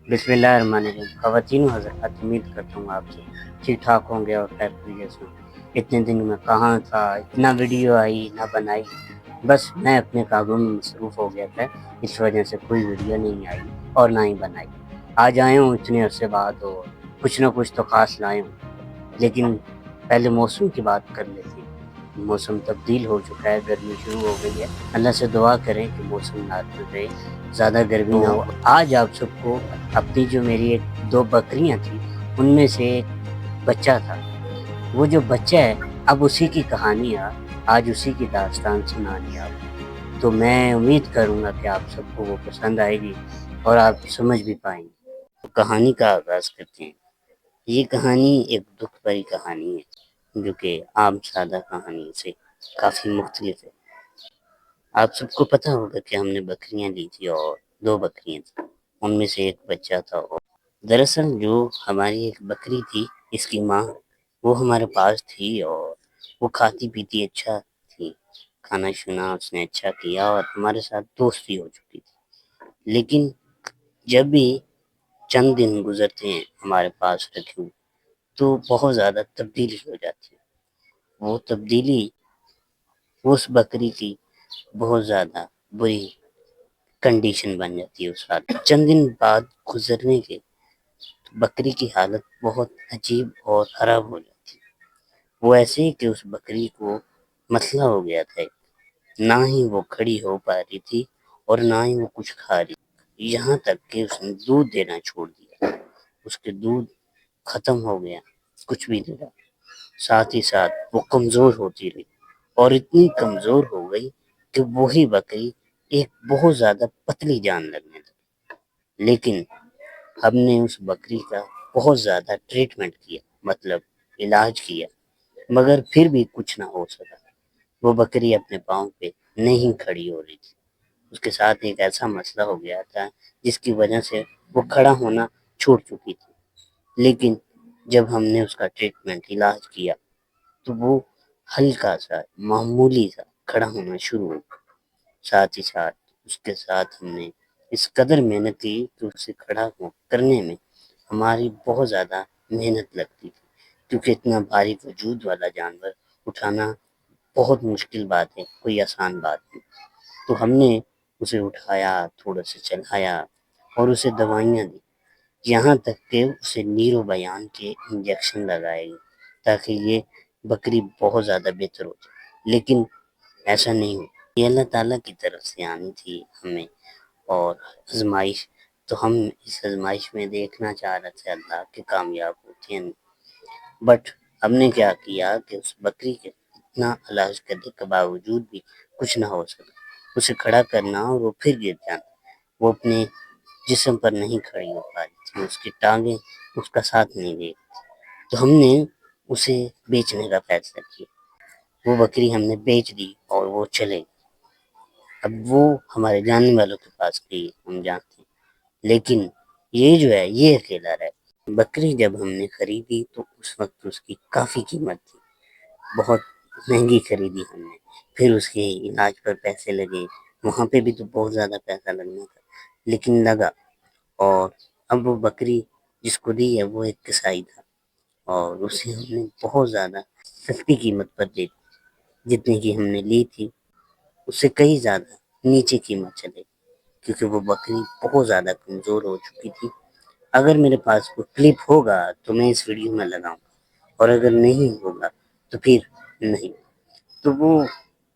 बिस्मिल्लाहिर्रहमानिर्रहीम। ख़वातीन व हज़रात, उम्मीद करता हूँ आप सब ठीक ठाक होंगे और खैरियत से होंगे। इतने दिन में कहाँ था, इतना वीडियो आई ना बनाई, बस मैं अपने कामों में मसरूफ़ हो गया था, इस वजह से कोई वीडियो नहीं आई और ना ही बनाई। आज आया हूँ इतने अरसे बाद और कुछ ना कुछ तो ख़ास लाया हूँ, लेकिन पहले मौसम की बात कर लेते हैं। मौसम तब्दील हो चुका है, गर्मी शुरू हो गई है। अल्लाह से दुआ करें कि मौसम नार्मल रहे, ज़्यादा गर्मी ना हो। आज आप सबको अपनी जो मेरी एक दो बकरियां थी, उनमें से एक बच्चा था। वो जो बच्चा है, अब उसी की कहानियाँ, आज उसी की दास्तान सुनानी है आपको। तो मैं उम्मीद करूँगा कि आप सबको वो पसंद आएगी और आप समझ भी पाएंगे। तो कहानी का आगाज़ करते हैं। ये कहानी एक दुख भरी कहानी है, जो कि आम सादा कहानी से काफ़ी मुख्तलिफ है। आप सबको पता होगा कि हमने बकरियां ली थी और दो बकरियां थी, उनमें से एक बच्चा था। और दरअसल जो हमारी एक बकरी थी, इसकी माँ, वो हमारे पास थी और वो खाती पीती अच्छा थी, खाना शुना उसने अच्छा किया और हमारे साथ दोस्ती हो चुकी थी। लेकिन जब भी चंद दिन गुजरते हैं हमारे पास रखे हुए, तो बहुत ज़्यादा तब्दीली हो जाती है। वो तब्दीली उस बकरी की बहुत ज़्यादा बुरी कंडीशन बन जाती है। उस रात चंद दिन बाद गुजरने के, तो बकरी की हालत बहुत अजीब और खराब हो जाती है। वो ऐसे ही कि उस बकरी को मसला हो गया था, ना ही वो खड़ी हो पा रही थी और ना ही वो कुछ खा रही, यहाँ तक कि उसने दूध देना छोड़ दिया। उसके दूध खत्म हो गया, कुछ भी नहीं रहा। साथ ही साथ वो कमज़ोर होती रही और इतनी कमज़ोर हो गई कि वही बकरी एक बहुत ज़्यादा पतली जान लगने लगी। लेकिन हमने उस बकरी का बहुत ज़्यादा ट्रीटमेंट किया, मतलब इलाज किया, मगर फिर भी कुछ ना हो सका। वो बकरी अपने पाँव पे नहीं खड़ी हो रही थी। उसके साथ एक ऐसा मसला हो गया था जिसकी वजह से वो खड़ा होना छोड़ चुकी थी। लेकिन जब हमने उसका ट्रीटमेंट इलाज किया, तो वो हल्का सा मामूली सा खड़ा होना शुरू हो गया। साथ ही साथ उसके साथ हमने इस कदर मेहनत की कि उसे खड़ा करने में हमारी बहुत ज़्यादा मेहनत लगती थी, क्योंकि इतना भारी वजूद वाला जानवर उठाना बहुत मुश्किल बात है, कोई आसान बात नहीं। तो हमने उसे उठाया, थोड़ा सा चलाया और उसे दवाइयाँ दी, यहाँ तक कि उसे नीरो बयान के इंजेक्शन लगाए गए, ताकि ये बकरी बहुत ज़्यादा बेहतर हो जाए। लेकिन ऐसा नहीं हुआ। ये अल्लाह ताला की तरफ से आनी थी हमें और आजमाइश, तो हम इस आजमाइश में देखना चाह रहे थे अल्लाह कि कामयाब होते हैं। बट हमने क्या किया कि उस बकरी के इतना इलाज करने के बावजूद भी कुछ ना हो सका। उसे खड़ा करना और वो फिर गिर जाना, वो अपने जिस्म पर नहीं खड़ी हो पा रही थी, उसकी टांगें उसका साथ नहीं दे रही थी। तो हमने उसे बेचने का फैसला किया। वो बकरी हमने बेच दी और वो चले गए। अब वो हमारे जानने वालों के पास गई, हम जानते हैं, लेकिन ये जो है ये अकेला रहा। बकरी जब हमने खरीदी तो उस वक्त उसकी काफ़ी कीमत थी, बहुत महंगी खरीदी हमने। फिर उसके इलाज पर पैसे लगे, वहाँ पे भी तो बहुत ज़्यादा पैसा लगना था, लेकिन लगा। और अब वो बकरी जिसको दी है वो एक कसाई था और उसे हमने बहुत ज़्यादा सस्ती कीमत पर दे दी। जितने की हमने ली थी उससे कहीं ज़्यादा नीचे कीमत चले, क्योंकि वो बकरी बहुत ज़्यादा कमज़ोर हो चुकी थी। अगर मेरे पास कोई क्लिप होगा तो मैं इस वीडियो में लगाऊंगा, और अगर नहीं होगा तो फिर नहीं। तो वो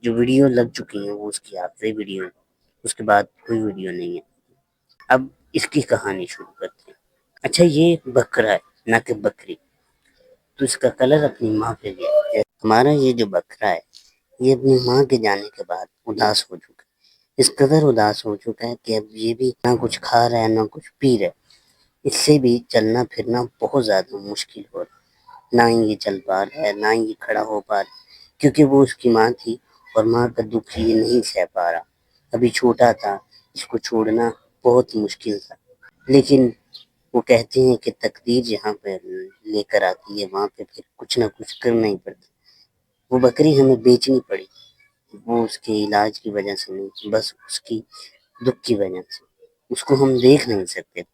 जो वीडियो लग चुकी है वो उसकी आखिरी वीडियो है, उसके बाद कोई वीडियो नहीं है। अब इसकी कहानी शुरू करते हैं। अच्छा, ये बकरा है ना कि बकरी, तो इसका कलर अपनी माँ पे गया है। हमारा ये जो बकरा है, ये अपनी माँ के जाने के बाद उदास हो चुका है। इस कदर उदास हो चुका है कि अब ये भी ना कुछ खा रहा है ना कुछ पी रहा है। इससे भी चलना फिरना बहुत ज़्यादा मुश्किल हो रहा है। ना ही ये चल पा रहा है, ना ही ये खड़ा हो पा रहा है, क्योंकि वो उसकी माँ थी और माँ का दुख ये नहीं सह पा रहा। अभी छोटा था, इसको छोड़ना बहुत मुश्किल था। लेकिन वो कहते हैं कि तकदीर जहाँ पर लेकर आती है वहाँ पे फिर कुछ ना कुछ करना ही पड़ता है। वो बकरी हमें बेचनी पड़ी, वो उसके इलाज की वजह से नहीं, बस उसकी दुख की वजह से। उसको हम देख नहीं सकते,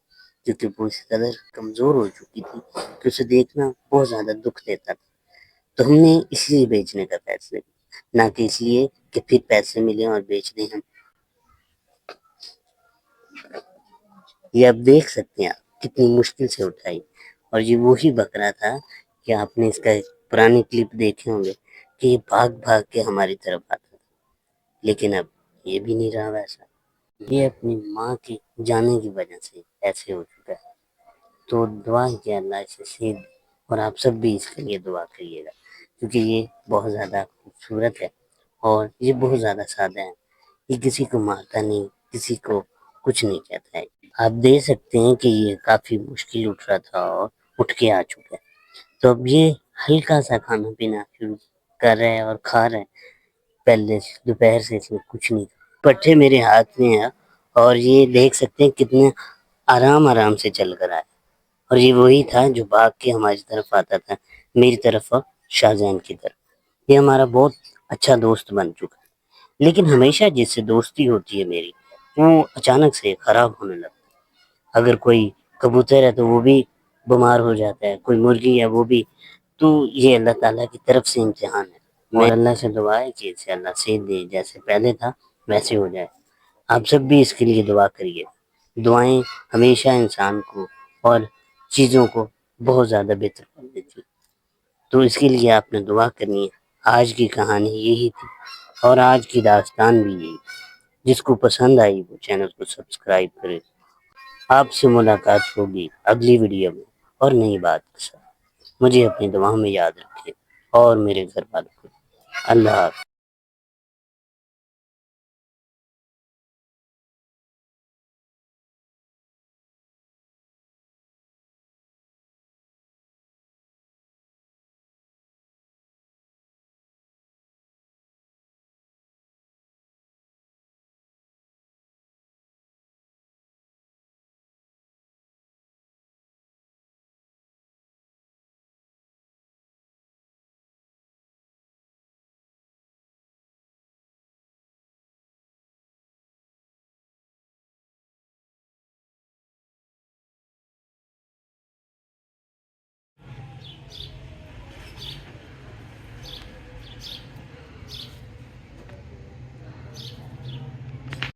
کیونکہ وہ اس قدر کمزور ہو چکی تھی کہ اسے دیکھنا بہت زیادہ دکھ دیتا تھا. تو ہم نے اس لیے بیچنے کا فیصلہ کیا, نہ کہ اس لیے کہ پھر پیسے ملیں اور بیچ دیں ہم. یہ آپ دیکھ سکتے ہیں, آپ کتنی مشکل سے اٹھائی. اور یہ وہی بکرا تھا کہ آپ نے اس کا ایک پرانی کلپ دیکھے ہوں گے کہ یہ بھاگ بھاگ کے ہماری طرف آتا تھا, لیکن اب یہ بھی نہیں رہا ویسا. یہ اپنی ماں کے جانے کی وجہ سے ایسے ہو چکا ہے. تو دعا کہ اللہ سے سیدھ, اور آپ سب بھی اس کے لیے دعا کریے گا, کیونکہ یہ بہت زیادہ خوبصورت ہے اور یہ بہت زیادہ سادہ ہے. یہ کسی کو مارتا نہیں, کسی کو کچھ نہیں کہتا ہے. آپ دیکھ سکتے ہیں کہ یہ کافی مشکل اٹھ رہا تھا اور اٹھ کے آ چکا ہے. تو اب یہ ہلکا سا کھانا پینا شروع کر رہے ہیں اور کھا رہے ہیں. پہلے دوپہر سے اس میں کچھ نہیں تھا. پٹھے میرے ہاتھ میں ہے اور یہ دیکھ سکتے ہیں کتنے آرام سے چل کر آئے. اور یہ وہی تھا جو بھاگ کے ہماری طرف آتا تھا, میری طرف اور شاہجہان کی طرف. یہ ہمارا بہت اچھا دوست بن چکا ہے. لیکن ہمیشہ جس سے دوستی ہوتی ہے میری, وہ اچانک سے خراب ہونے لگتا ہے. اگر کوئی کبوتر ہے تو وہ بھی بیمار ہو جاتا ہے, کوئی مرغی ہے وہ بھی. تو یہ اللہ تعالیٰ کی طرف سے امتحان ہے, اور اللہ سے دعا ہے کہ اسے اللہ سیدھ دے, جیسے پہلے تھا ویسے ہو جائے. آپ سب بھی اس کے لیے دعا کریے. دعائیں ہمیشہ انسان کو اور چیزوں کو بہت زیادہ بہتر کر دیتی. تو اس کے لیے آپ نے دعا کرنی ہے. آج کی کہانی یہی تھی اور آج کی داستان بھی یہی. جس کو پسند آئی وہ چینل کو سبسکرائب کرے. آپ سے ملاقات ہوگی اگلی ویڈیو میں اور نئی بات کے ساتھ. مجھے اپنی دعاؤں میں یاد رکھیں اور میرے گھر والوں کو. اللہ حافظ.